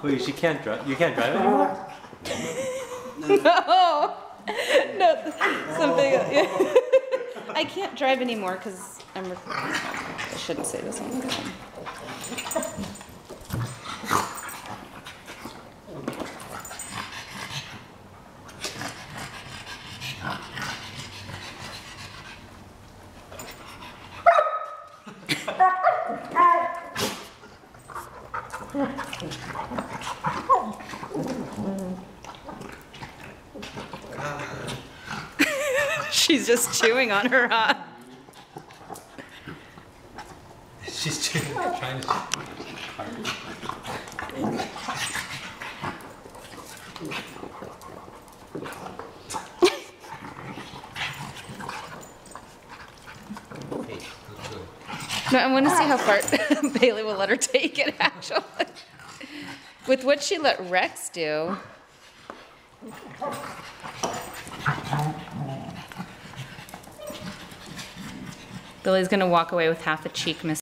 Wait, she can't drive. You can't drive anymore? No. No, something. I can't drive anymore because I'm. I shouldn't say this on the phone. She's just chewing on her, huh? She's trying to. No, I want to see how far Bailey will let her take it, actually. With what she let Rex do. Billy's going to walk away with half a cheek missing.